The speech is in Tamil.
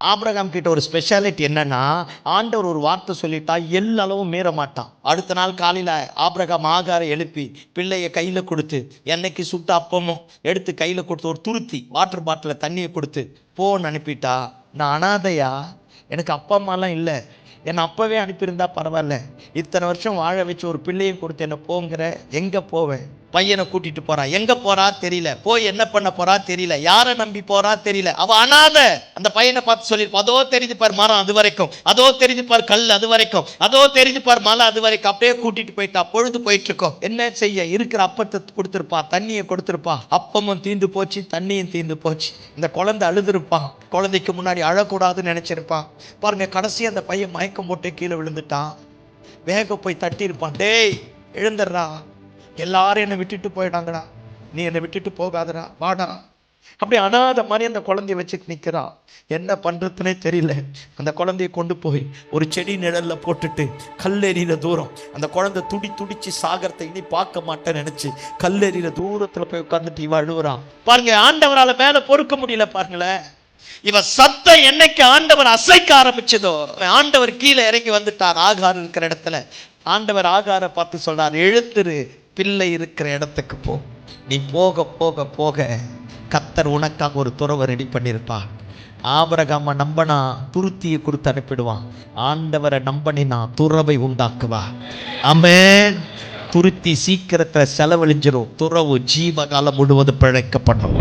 ஆபிரகாம் கிட்ட ஒரு ஸ்பெஷாலிட்டி என்னன்னா, ஆண்டவர் ஒரு வார்த்தை சொல்லிட்டா எல்லளவும் மீற மாட்டான். அடுத்த நாள் காலையில் ஆபிரகாம் ஆகாரை எழுப்பி பிள்ளைய கையில் கொடுத்து, என்னைக்கு சுட்ட அப்பமும் எடுத்து கையில் கொடுத்து, ஒரு துருத்தி வாட்டர் பாட்டிலில் தண்ணியை கொடுத்து போன்னு அனுப்பிட்டா. நான் அனாதையா, எனக்கு அப்பா அம்மாலாம் இல்லை, என்னை அப்பவே அனுப்பியிருந்தா பரவாயில்ல, இத்தனை வருஷம் வாழ வச்சு ஒரு பிள்ளையை கொடுத்து என்ன போங்கிற, எங்கே போவேன்? பையனை கூட்டிட்டு போறா, எங்க போறா தெரியல, போய் என்ன பண்ண போறா தெரியல, யாரை நம்பி போறா தெரியல, அவ அனாத. அந்த பையனை பார்த்து சொல்லியிருப்பா, அதோ தெரிஞ்சு பார் மரம் அது வரைக்கும், அதோ தெரிஞ்சு பார் கல் அது வரைக்கும், அதோ தெரிஞ்சு பார் மலை அது வரைக்கும். அப்படியே கூட்டிட்டு போயிட்டா. பொழுது போயிட்டு இருக்கோம். என்ன செய்ய? இருக்கிற அப்பத்தை கொடுத்துருப்பா, தண்ணியை கொடுத்துருப்பா. அப்பமும் தீந்து போச்சு, தண்ணியும் தீந்து போச்சு. இந்த குழந்தை அழுதுருப்பான். குழந்தைக்கு முன்னாடி அழக்கூடாதுன்னு நினைச்சிருப்பான். பாருங்க, கடைசி அந்த பையன் மயக்கம் போட்டு கீழே விழுந்துட்டான். வேக போய் தட்டி இருப்பான், டேய் எழுந்துடுறா, எல்லாரும் என்னை விட்டுட்டு போயிடாங்கடா, நீ என்னை விட்டுட்டு போகாதடா, வாடா. அப்படி அனாத மாதிரி அந்த குழந்தைய வச்சுட்டு நிற்கிறா. என்ன பண்ணுறதுனே தெரியல. அந்த குழந்தைய கொண்டு போய் ஒரு செடி நிழல்ல போட்டுட்டு கல்லெறிகிற தூரம், அந்த குழந்தை துடிச்சு சாகரத்தை இனி பார்க்க மாட்டேன்னு நினைச்சு கல்லெறிகிற தூரத்துல போய் உட்காந்துட்டு இவ அழுவுறான். பாருங்க, ஆண்டவரால மேல பொறுக்க முடியல. பாருங்களேன், இவ சத்தம் என்னைக்கு ஆண்டவர் அசைக்க ஆரம்பிச்சதோ, ஆண்டவர் கீழே இறங்கி வந்துட்டார். ஆகார் இருக்கிற இடத்துல ஆண்டவர் ஆகாரை பார்த்து சொல்றார், எழுத்துரு, பிள்ளை இருக்கிற இடத்துக்கு போ. நீ போக போக போக கர்த்தர் உனக்காக ஒரு துறவை ரெடி பண்ணியிருப்பா. ஆபிரகாம நம்பனா துருத்தியை கொடுத்து அனுப்பிடுவான். ஆண்டவரை நம்பனினா துறவை உண்டாக்குவா. ஆமென். துருத்தி சீக்கிரத்துல செலவழிஞ்சிரும், துறவு ஜீவகாலம் முழுவதும் பிழைக்கப்படும்.